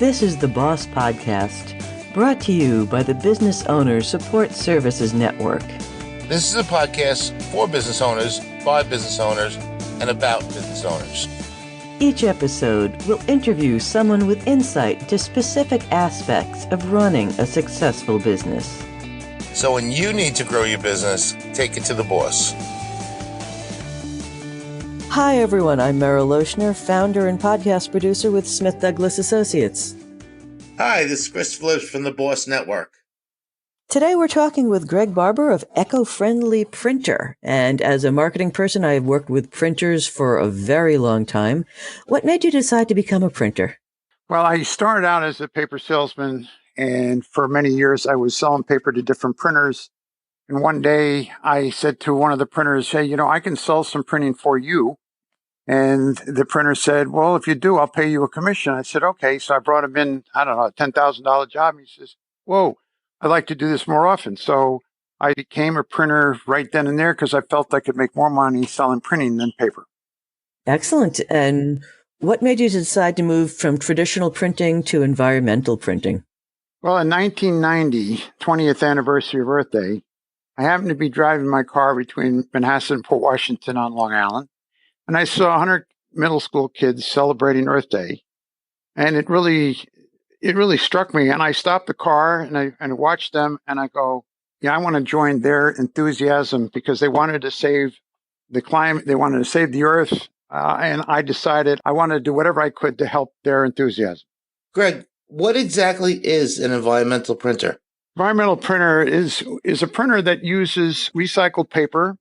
This is the Boss Podcast, brought to you by the Business Owner Support Services Network. This is a podcast for business owners, by business owners, and about business owners. Each episode will interview someone with insight to specific aspects of running a successful business. So when you need to grow your business, take it to the boss. Hi, everyone. I'm Meryl Lochner, founder and podcast producer with Smith Douglas Associates. Hi, this is Christopher Lips from the Boss Network. Today, we're talking with Greg Barber of EcoFriendly Printer. And as a marketing person, I've worked with printers for a very long time. What made you decide to become a printer? Well, I started out as a paper salesman, and for many years, I was selling paper to different printers. And one day, I said to one of the printers, hey, I can sell some printing for you. And the printer said, well, if you do, I'll pay you a commission. I said, okay. So I brought him in, a $10,000 job. He says, whoa, I'd like to do this more often. So I became a printer right then and there because I felt I could make more money selling printing than paper. Excellent. And what made you decide to move from traditional printing to environmental printing? Well, in 1990, 20th anniversary of Earth Day, I happened to be driving my car between Manhasset and Port Washington on Long Island. And I saw 100 middle school kids celebrating Earth Day. And it really struck me. And I stopped the car and I watched them and I go, I want to join their enthusiasm because they wanted to save the climate. They wanted to save the earth. And I decided I wanted to do whatever I could to help their enthusiasm. Greg, what exactly is an environmental printer? Environmental printer is a printer that uses recycled paper,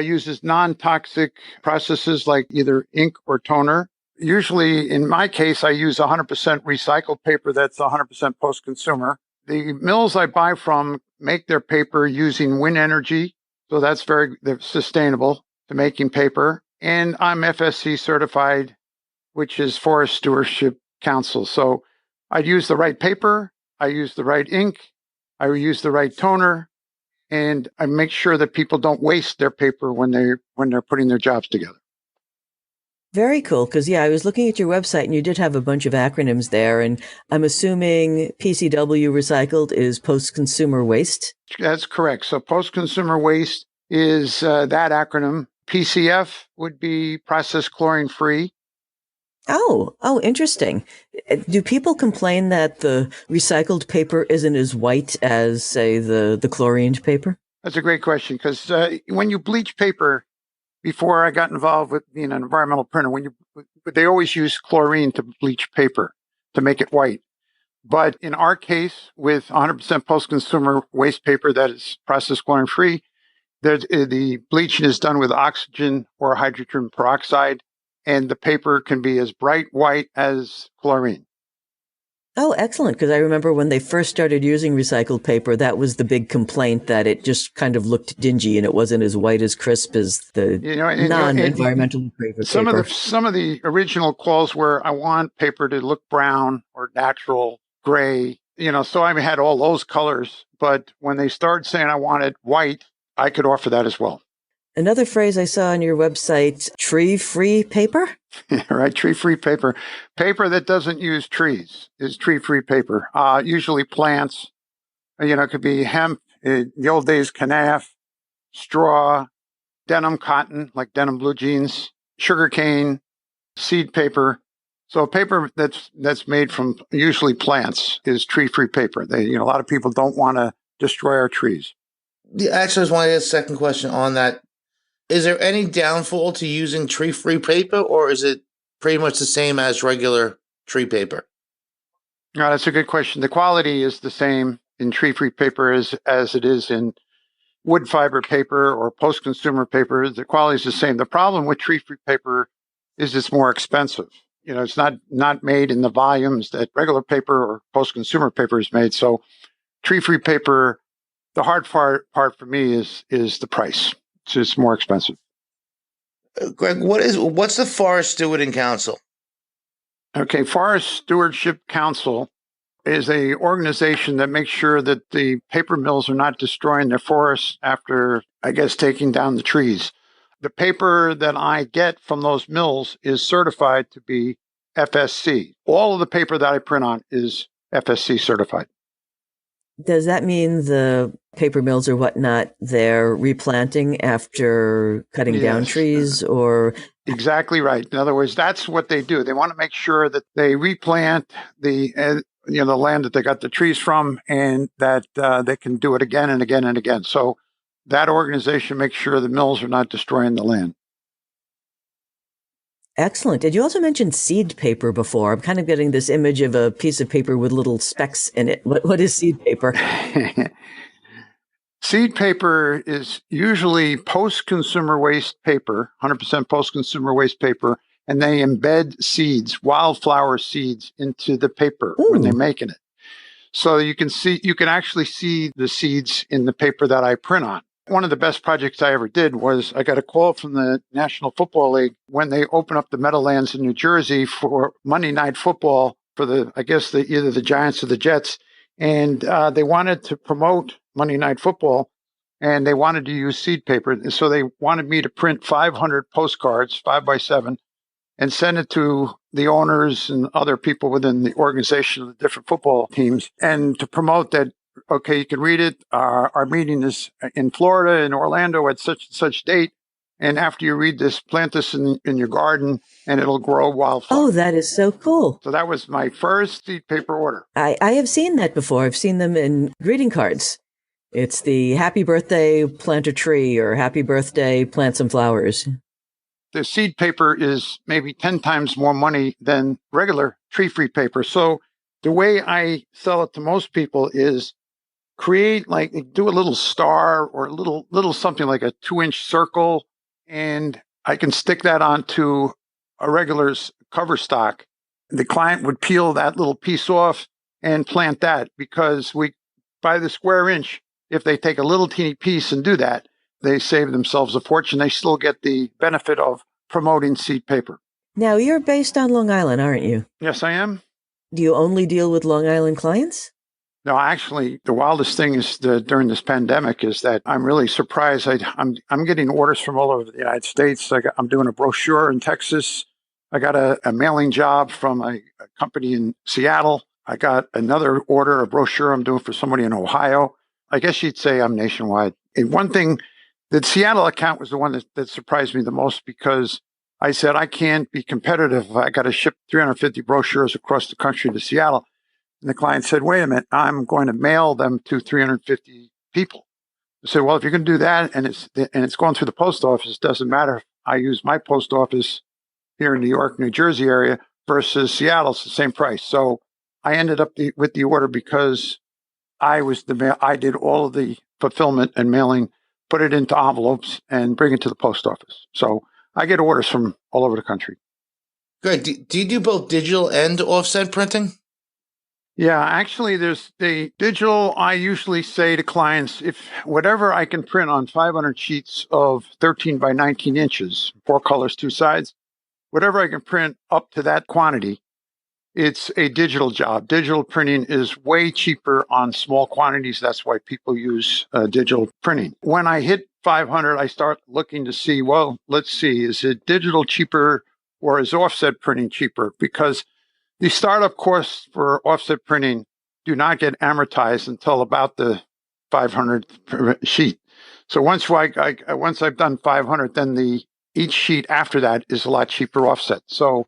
uses non-toxic processes like either ink or toner. Usually, in my case, I use 100% recycled paper that's 100% post-consumer. The mills I buy from make their paper using wind energy, so they're sustainable to making paper. And I'm FSC certified, which is Forest Stewardship Council. So I use the right paper, I use the right ink, I use the right toner, and I make sure that people don't waste their paper when they're putting their jobs together. Very cool, because I was looking at your website and you did have a bunch of acronyms there, and I'm assuming PCW recycled is post-consumer waste? That's correct. So post-consumer waste is that acronym. PCF would be processed chlorine-free. Oh, interesting. Do people complain that the recycled paper isn't as white as, say, the chlorined paper? That's a great question, because when you bleach paper, before I got involved with being an environmental printer, they always use chlorine to bleach paper to make it white. But in our case, with 100% post-consumer waste paper that is processed chlorine-free, the bleaching is done with oxygen or hydrogen peroxide, and the paper can be as bright white as chlorine. Oh, excellent. Because I remember when they first started using recycled paper, that was the big complaint, that it just kind of looked dingy and it wasn't as white as crisp as the non-environmental paper. Some of the original calls were, I want paper to look brown or natural, gray, so I had all those colors. But when they started saying I wanted white, I could offer that as well. Another phrase I saw on your website, tree-free paper? Right, tree-free paper. Paper that doesn't use trees is tree-free paper. Usually plants, it could be hemp, in the old days, 𝐂𝐹, straw, denim cotton, like denim blue jeans, sugarcane, seed paper. So paper that's made from usually plants is tree-free paper. A lot of people don't want to destroy our trees. Actually, I just wanted to ask a second question on that. Is there any downfall to using tree-free paper, or is it pretty much the same as regular tree paper? No, that's a good question. The quality is the same in tree-free paper as it is in wood fiber paper or post-consumer paper. The quality is the same. The problem with tree-free paper is it's more expensive. It's not made in the volumes that regular paper or post-consumer paper is made. So tree-free paper, the hard part for me is the price. It's more expensive. Greg, what's the Forest Stewardship Council? Okay, Forest Stewardship Council is a organization that makes sure that the paper mills are not destroying their forests after, taking down the trees. The paper that I get from those mills is certified to be FSC. All of the paper that I print on is FSC certified. Does that mean the paper mills or whatnot, they're replanting after cutting down trees, or? Exactly right. In other words, that's what they do. They want to make sure that they replant the land that they got the trees from, and that they can do it again and again and again. So that organization makes sure the mills are not destroying the land. Excellent. Did you also mention seed paper before? I'm kind of getting this image of a piece of paper with little specks in it. What is seed paper? Seed paper is usually post-consumer waste paper, 100% post-consumer waste paper, and they embed seeds, wildflower seeds, into the paper when they're making it. So you can actually see the seeds in the paper that I print on. One of the best projects I ever did was I got a call from the National Football League when they opened up the Meadowlands in New Jersey for Monday Night Football for either the Giants or the Jets. And they wanted to promote Monday Night Football, and they wanted to use seed paper. And so they wanted me to print 500 postcards, 5x7, and send it to the owners and other people within the organization of the different football teams, and to promote that, okay, you can read it. Our meeting is in Florida, in Orlando, at such and such date. And after you read this, plant this in your garden, and it'll grow wildflowers. Oh, that is so cool. So that was my first seed paper order. I have seen that before. I've seen them in greeting cards. It's the happy birthday, plant a tree, or happy birthday, plant some flowers. The seed paper is maybe 10 times more money than regular tree-free paper. So the way I sell it to most people is do a little star or a little something like a 2-inch circle, and I can stick that onto a regular cover stock. The client would peel that little piece off and plant that, because by the square inch, if they take a little teeny piece and do that, they save themselves a fortune. They still get the benefit of promoting seed paper. Now, you're based on Long Island, aren't you? Yes, I am. Do you only deal with Long Island clients? No, actually, the wildest thing is during this pandemic is that I'm really surprised. I'm getting orders from all over the United States. I'm doing a brochure in Texas. I got a mailing job from a company in Seattle. I got another order, a brochure I'm doing for somebody in Ohio. I guess you'd say I'm nationwide. And one thing, the Seattle account was the one that surprised me the most, because I said, I can't be competitive. I got to ship 350 brochures across the country to Seattle. And the client said, wait a minute, I'm going to mail them to 350 people. I said, well, if you're going to do that and it's going through the post office, it doesn't matter. I use my post office here in New York, New Jersey area versus Seattle. It's the same price. So I ended up with the order because I did all of the fulfillment and mailing, put it into envelopes, and bring it to the post office. So I get orders from all over the country. Greg, do you do both digital and offset printing? Yeah, actually, there's the digital. I usually say to clients, if whatever I can print on 500 sheets of 13 by 19 inches, 4 colors, 2 sides, whatever I can print up to that quantity, it's a digital job. Digital printing is way cheaper on small quantities. That's why people use digital printing. When I hit 500, I start looking to see, well, let's see, is it digital cheaper or is offset printing cheaper? Because the startup costs for offset printing do not get amortized until about the 500th sheet. So once I've done 500, then each sheet after that is a lot cheaper offset. So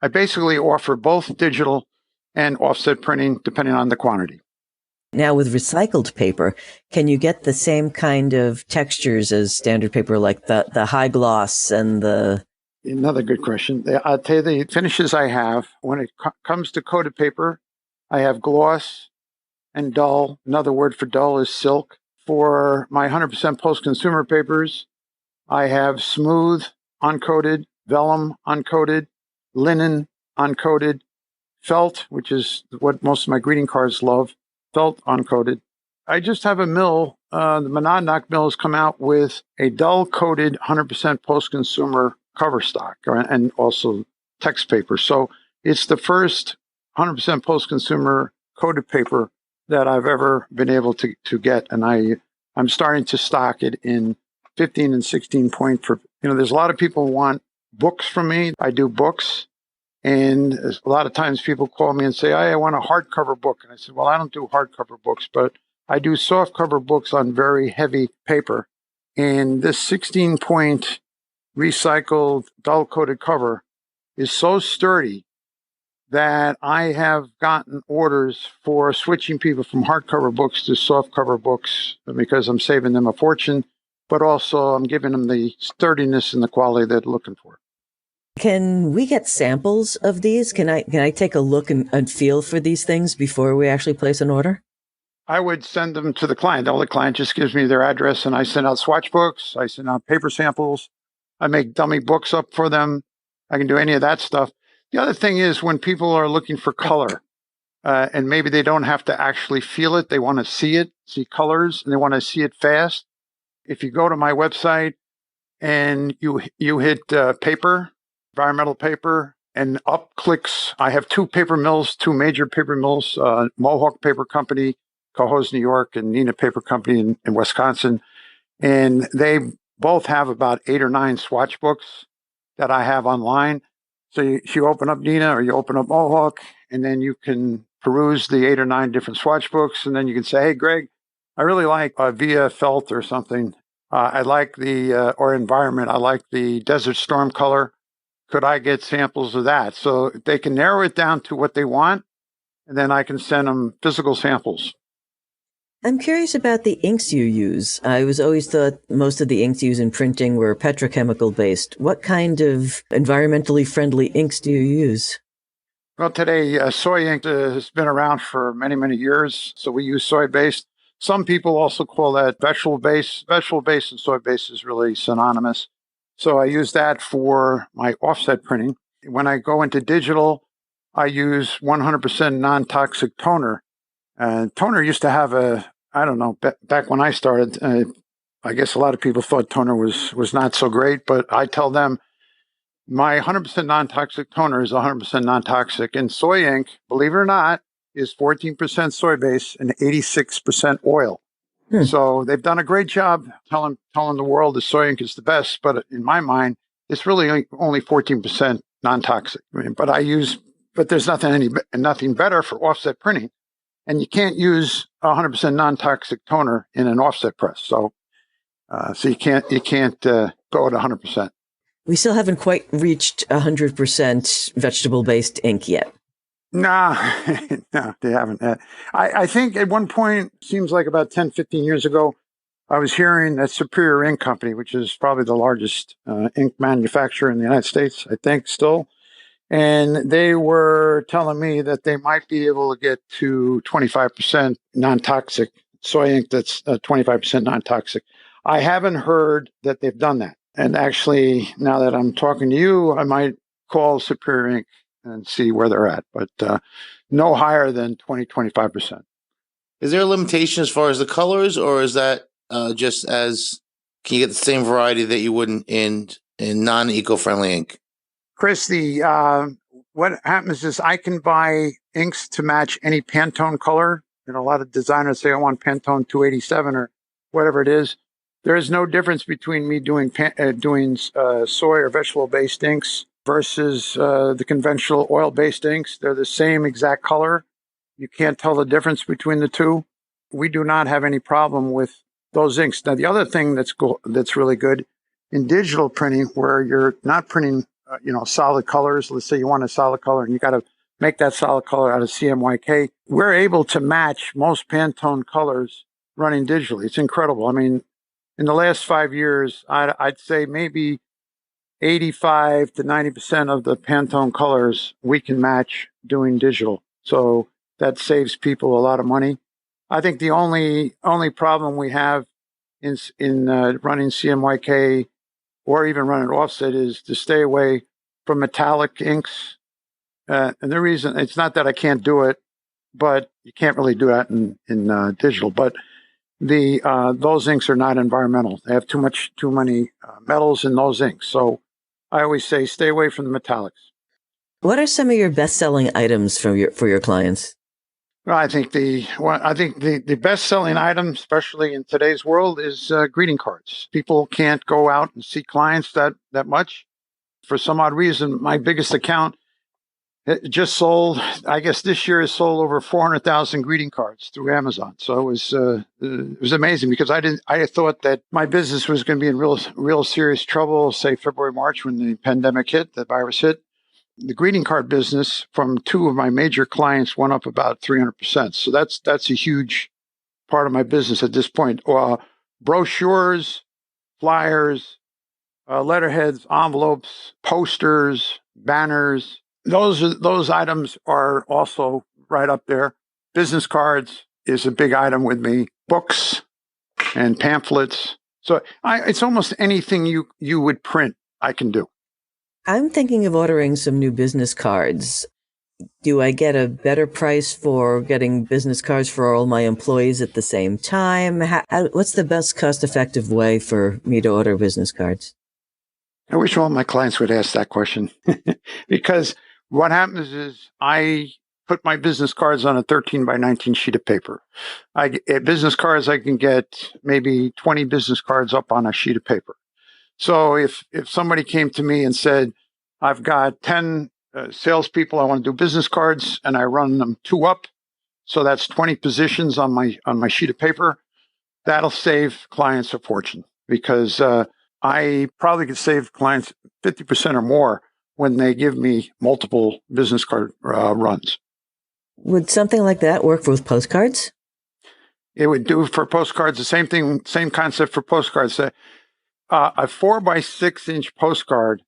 I basically offer both digital and offset printing depending on the quantity. Now, with recycled paper, can you get the same kind of textures as standard paper, like the high gloss and the... Another good question. I'll tell you the finishes I have. When it comes to coated paper, I have gloss and dull. Another word for dull is silk. For my 100% post-consumer papers, I have smooth, uncoated, vellum, uncoated, linen, uncoated, felt, which is what most of my greeting cards love, felt, uncoated. I just have a mill. The Monadnock mill has come out with a dull-coated 100% post-consumer cover stock and also text paper. So it's the first 100% post-consumer coated paper that I've ever been able to get. And I'm starting to stock it in 15 and 16 point for, there's a lot of people who want books from me. I do books. And a lot of times people call me and say, I want a hardcover book. And I said, well, I don't do hardcover books, but I do softcover books on very heavy paper. And this 16-point recycled dull-coated cover is so sturdy that I have gotten orders for switching people from hardcover books to softcover books because I'm saving them a fortune, but also I'm giving them the sturdiness and the quality they're looking for. Can we get samples of these? Can I take a look and feel for these things before we actually place an order? I would send them to the client. The client just gives me their address, and I send out swatch books. I send out paper samples. I make dummy books up for them. I can do any of that stuff. The other thing is when people are looking for color, and maybe they don't have to actually feel it. They want to see it, see colors, and they want to see it fast. If you go to my website and you hit paper, environmental paper, and up clicks. I have two major paper mills, Mohawk Paper Company, Cohoes, New York, and Neenah Paper Company in Wisconsin. And they both have about 8 or 9 swatch books that I have online. So you open up Neenah or you open up Mohawk, and then you can peruse the 8 or 9 different swatch books. And then you can say, hey, Greg, I really like Via Felt or something. I like or Environment. I like the Desert Storm color. Could I get samples of that? So they can narrow it down to what they want, and then I can send them physical samples. I'm curious about the inks you use. I was always thought most of the inks used in printing were petrochemical based. What kind of environmentally friendly inks do you use? Well, today, soy ink has been around for many, many years, so we use soy-based. Some people also call that vegetable-based. Vegetable-based and soy-based is really synonymous. So I use that for my offset printing. When I go into digital, I use 100% non-toxic toner. Toner used to have back when I started, I guess a lot of people thought toner was not so great, but I tell them my 100% non-toxic toner is 100% non-toxic. And soy ink, believe it or not, is 14% soy-based and 86% oil. So they've done a great job telling the world the soy ink is the best, but in my mind, it's really only 14% non-toxic. But there's nothing better for offset printing, and you can't use 100% non-toxic toner in an offset press. So you can't go at 100%. We still haven't quite reached 100% vegetable-based ink yet. No, they haven't. I think at one point, seems like about 10, 15 years ago, I was hearing that Superior Ink Company, which is probably the largest ink manufacturer in the United States, I think still, and they were telling me that they might be able to get to 25% non-toxic soy ink that's 25% non-toxic. I haven't heard that they've done that. And actually, now that I'm talking to you, I might call Superior Ink and see where they're at, but no higher than 25%. Is there a limitation as far as the colors, or is that can you get the same variety that you would in non-eco-friendly ink? Chris, what happens is I can buy inks to match any Pantone color. A lot of designers say I want Pantone 287 or whatever it is. There is no difference between me doing soy or vegetable-based inks versus the conventional oil-based inks. They're the same exact color. You can't tell the difference between the two. We do not have any problem with those inks. Now, the other thing that's really good in digital printing, where you're not printing, solid colors. Let's say you want a solid color, and you got to make that solid color out of CMYK. We're able to match most Pantone colors running digitally. It's incredible. I mean, in the last 5 years, I'd say maybe 85 to 90% of the Pantone colors we can match doing digital. So that saves people a lot of money. I think the only problem we have in running CMYK or even running offset is to stay away from metallic inks. And the reason, it's not that I can't do it, but you can't really do that in digital. But those inks are not environmental. They have too many metals in those inks. So I always say stay away from the metallics. What are some of your best-selling items for your clients? Well, I think the best-selling item, especially in today's world, is greeting cards. People can't go out and see clients that much. For some odd reason, my biggest account It just sold, I guess this year has sold over 400,000 greeting cards through Amazon. So it was amazing because I thought that my business was going to be in real serious trouble, say February, March, when the pandemic hit, the virus hit. The greeting card business from two of my major clients went up about 300%. So that's a huge part of my business at this point. Brochures, flyers, letterheads, envelopes, posters, banners. Those items are also right up there. Business cards is a big item with me. Books and pamphlets. So it's almost anything you would print, I can do. I'm thinking of ordering some new business cards. Do I get a better price for getting business cards for all my employees at the same time? What's the best cost-effective way for me to order business cards? I wish all my clients would ask that question because what happens is I put my business cards on a 13 by 19 sheet of paper. Business cards, I can get maybe 20 business cards up on a sheet of paper. So if somebody came to me and said, I've got 10 salespeople, I want to do business cards, and I run them 2 up, so that's 20 positions on my sheet of paper, that'll save clients a fortune because I probably could save clients 50% or more when they give me multiple business card runs. Would something like that work with postcards? It would do for postcards. The same thing, same concept for postcards. A 4 by 6 inch postcard,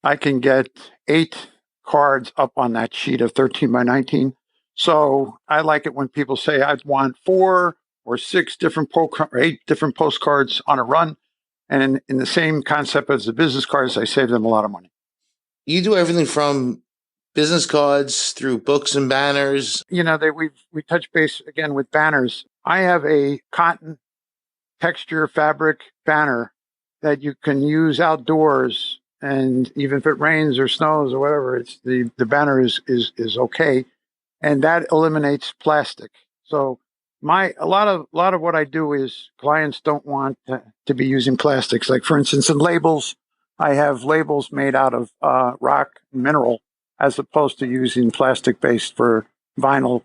I can get 8 cards up on that sheet of 13 by 19. So I like it when people say, I want 4 or 6 different or 8 different postcards on a run. And in the same concept as the business cards, I save them a lot of money. You do everything from business cards through books and banners. You know, we touch base again with banners. I have a cotton texture fabric banner that you can use outdoors, and even if it rains or snows or whatever, it's the banner is okay, and that eliminates plastic. So a lot of what I do is clients don't want to be using plastics. Like for instance, in labels, I have labels made out of rock mineral as opposed to using plastic based for vinyl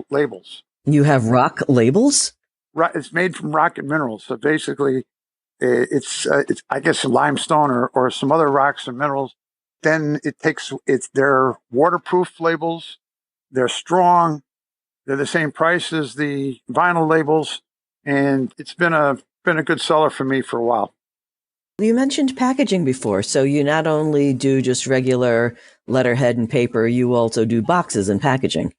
labels. You have rock labels? Right, it's made from rock and minerals. So basically, it's I guess limestone or some other rocks and minerals. Then they're waterproof labels. They're strong. They're the same price as the vinyl labels, and it's been a good seller for me for a while. You mentioned packaging before, so you not only do just regular letterhead and paper, you also do boxes and packaging.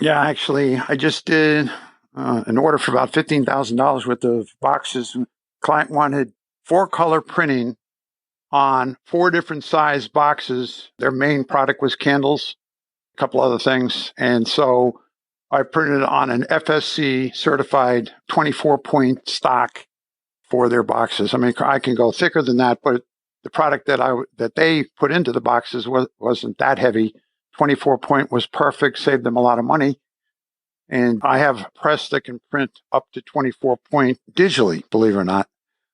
Yeah, actually, I just did an order for about $15,000 worth of boxes. Client wanted 4-color printing on 4 different size boxes. Their main product was candles, a couple other things, and so I printed on an FSC certified 24-point stock for their boxes. I mean, I can go thicker than that, but the product that they put into the boxes wasn't that heavy. 24-point was perfect, saved them a lot of money. And I have a press that can print up to 24-point digitally, believe it or not,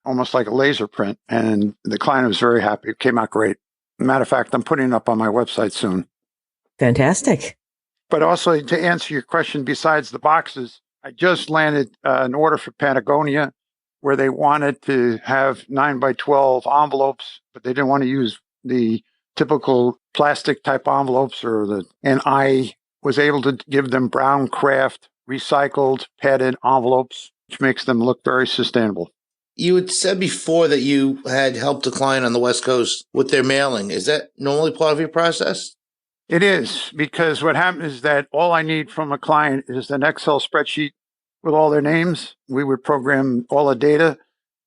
almost like a laser print. And the client was very happy. It came out great. Matter of fact, I'm putting it up on my website soon. Fantastic. But also to answer your question, besides the boxes, I just landed an order for Patagonia where they wanted to have 9 by 12 envelopes, but they didn't want to use the typical plastic type envelopes and I was able to give them brown craft, recycled, padded envelopes, which makes them look very sustainable. You had said before that you had helped a client on the West Coast with their mailing. Is that normally part of your process? It is, because what happens is that all I need from a client is an Excel spreadsheet with all their names. We would program all the data.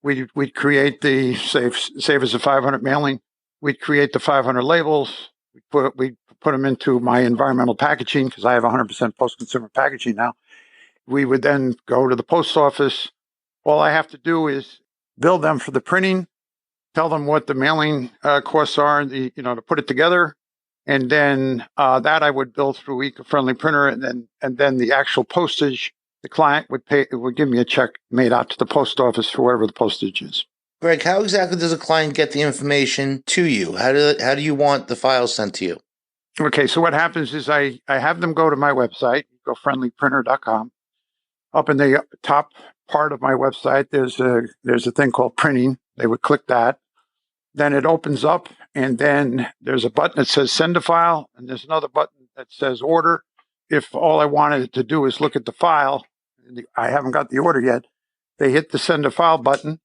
We'd create the, save as a 500 mailing. We'd create the 500 labels. We'd put them into my environmental packaging because I have 100% post-consumer packaging now. We would then go to the post office. All I have to do is bill them for the printing, tell them what the mailing costs are, to put it together. And then that I would bill through EcoFriendly Printer, and then the actual postage, the client would give me a check made out to the post office for whatever the postage is. Greg, how exactly does a client get the information to you? How do you want the files sent to you? Okay, so what happens is I have them go to my website, ecofriendlyprinter.com. Up in the top part of my website, there's a thing called printing. They would click that. Then it opens up, and then there's a button that says send a file, and there's another button that says order. If all I wanted to do is look at the file, I haven't got the order yet, they hit the send a file button.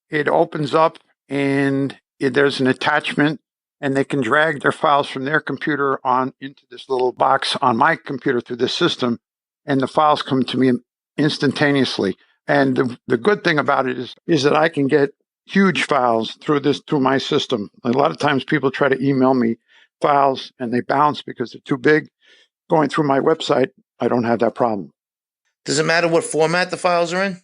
It opens up, and there's an attachment, and they can drag their files from their computer on into this little box on my computer through this system, and the files come to me instantaneously. And the good thing about it is that I can get huge files through my system. A lot of times people try to email me files and they bounce because they're too big. Going through my website, I don't have that problem. Does it matter what format the files are in?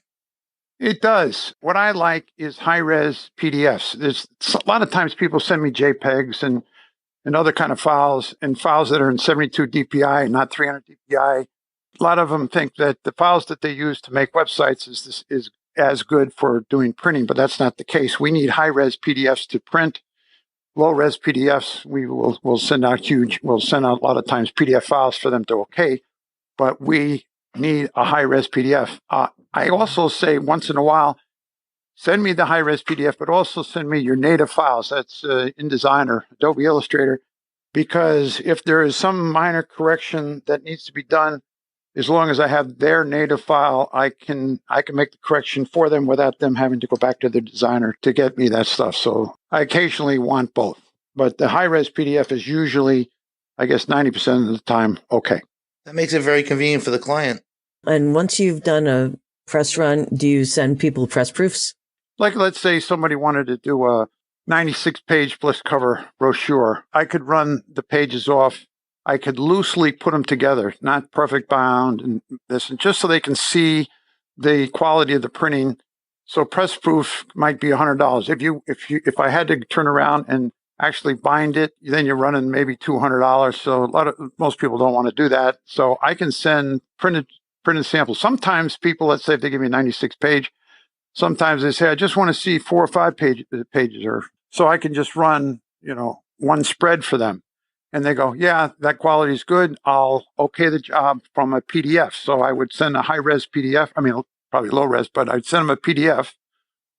It does. What I like is high-res PDFs. There's a lot of times people send me JPEGs and other kind of files, and files that are in 72 DPI, not 300 DPI. A lot of them think that the files that they use to make websites is as good for doing printing, but that's not the case. We need high-res PDFs to print. Low-res PDFs, we'll send out a lot of times PDF files for them to okay, but we need a high-res PDF. I also say once in a while, send me the high-res PDF, but also send me your native files. That's InDesign or Adobe Illustrator, because if there is some minor correction that needs to be done, as long as I have their native file, I can make the correction for them without them having to go back to the designer to get me that stuff. So I occasionally want both. But the high-res PDF is usually, I guess, 90% of the time, okay. That makes it very convenient for the client. And once you've done a press run, do you send people press proofs? Like, let's say somebody wanted to do a 96-page bliss cover brochure. I could run the pages off. I could loosely put them together, not perfect bound and this, and just so they can see the quality of the printing. So press proof might be $100. If I had to turn around and actually bind it, then you're running maybe $200. So most people don't want to do that. So I can send printed samples. Sometimes people, let's say if they give me a 96-page, sometimes they say I just want to see 4 or 5 pages, or so I can just run one spread for them. And they go, yeah, that quality is good. I'll okay the job from a PDF. So I would send a high-res PDF. I mean, probably low-res, but I'd send them a PDF.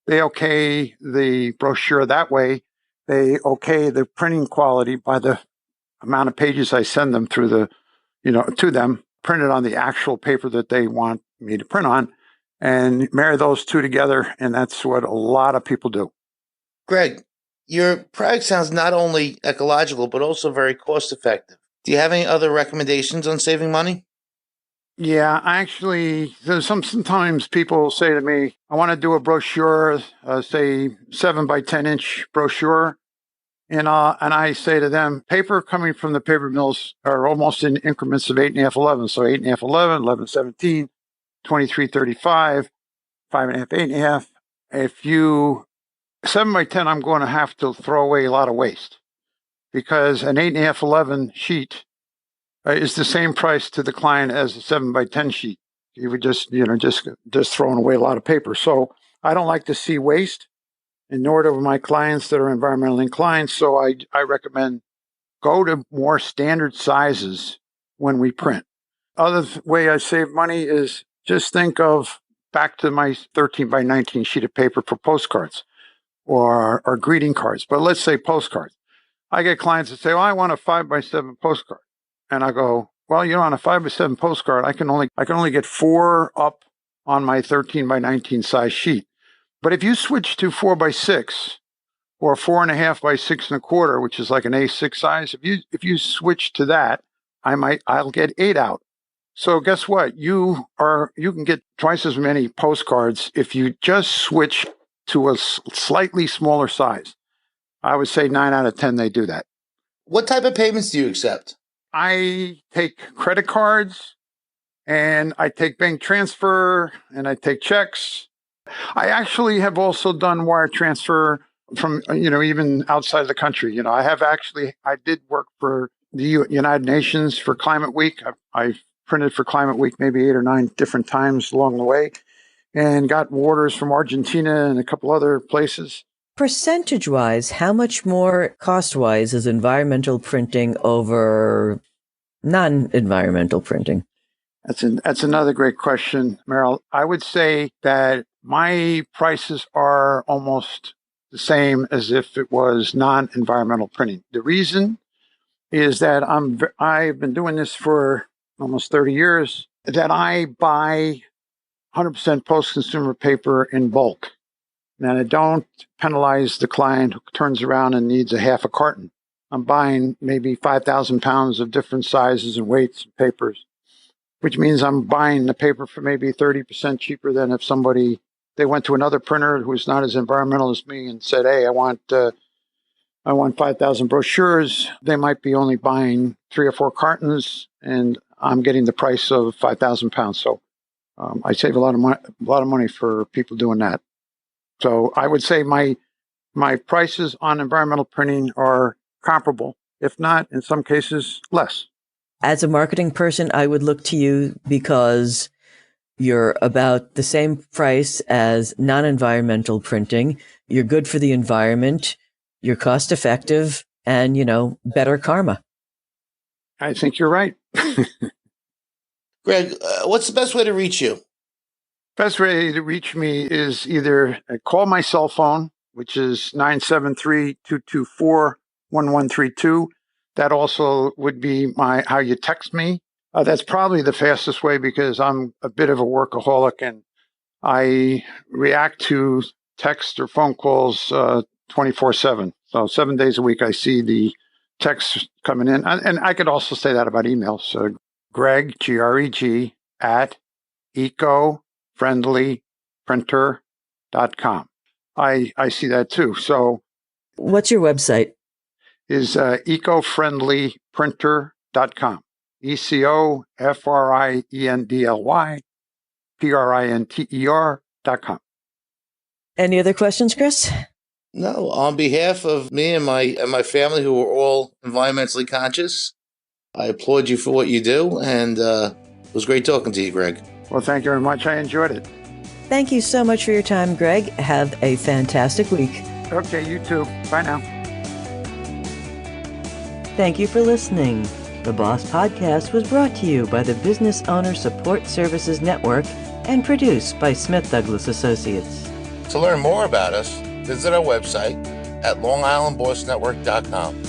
They okay the brochure that way. They okay the printing quality by the amount of pages I send them through to them, printed on the actual paper that they want me to print on, and marry those two together. And that's what a lot of people do. Greg, your product sounds not only ecological, but also very cost-effective. Do you have any other recommendations on saving money? Yeah, actually, sometimes people say to me, I want to do a brochure, say 7 by 10 inch brochure. And I say to them, paper coming from the paper mills are almost in increments of 8.5, 11. So 8.5, 11, 11, 17, 23, 35, 5.5, 8.5. If you 7 by 10, I'm going to have to throw away a lot of waste, because an 8.5, 11 sheet is the same price to the client as a 7 by 10 sheet. You would just throwing away a lot of paper. So I don't like to see waste, and nor do my clients that are environmentally inclined. So I recommend go to more standard sizes when we print. Other way I save money is just think of back to my 13 by 19 sheet of paper for postcards or greeting cards. But let's say postcards. I get clients that say, I want a 5 by 7 postcard. And I go, well, on a 5 by 7 postcard, I can only get 4 up on my 13 by 19 size sheet. But if you switch to 4 by 6 or 4.5 by 6.25, which is like an A6 size, if you switch to that, I'll get 8 out. So guess what? You can get twice as many postcards if you just switch to a slightly smaller size. I would say 9 out of 10 they do that. What type of payments do you accept? I take credit cards, and I take bank transfer, and I take checks. I actually have also done wire transfer from, even outside the country. I did work for the United Nations for Climate Week. I printed for Climate Week maybe 8 or 9 different times along the way, and got orders from Argentina and a couple other places. Percentage-wise, how much more cost-wise is environmental printing over non-environmental printing? That's another great question, Meryl. I would say that my prices are almost the same as if it was non-environmental printing. The reason is that I've been doing this for almost 30 years, that I buy 100% post-consumer paper in bulk. And I don't penalize the client who turns around and needs a half a carton. I'm buying maybe 5,000 pounds of different sizes and weights of papers, which means I'm buying the paper for maybe 30% cheaper than if they went to another printer who's not as environmental as me and said, hey, I want 5,000 brochures. They might be only buying 3 or 4 cartons, and I'm getting the price of 5,000 pounds. So I save a lot of money for people doing that. So I would say my prices on environmental printing are comparable, if not, in some cases, less. As a marketing person, I would look to you because you're about the same price as non-environmental printing. You're good for the environment. You're cost effective and, better karma. I think you're right. Greg, what's the best way to reach you? Best way to reach me is either call my cell phone, which is 973-224-1132. That also would be how you text me. That's probably the fastest way because I'm a bit of a workaholic and I react to text or phone calls 24/7. So 7 days a week, I see the texts coming in. And I could also say that about emails. Greg, G-R-E-G, at EcoFriendlyPrinter.com. I see that too. So what's your website? Is EcoFriendlyPrinter.com. EcoFriendlyPrinter.com. Any other questions, Chris? No. On behalf of me and my family, who are all environmentally conscious, I applaud you for what you do, and it was great talking to you, Greg. Well, thank you very much. I enjoyed it. Thank you so much for your time, Greg. Have a fantastic week. Okay, you too. Bye now. Thank you for listening. The Boss Podcast was brought to you by the Business Owner Support Services Network and produced by Smith Douglas Associates. To learn more about us, visit our website at longislandbossnetwork.com.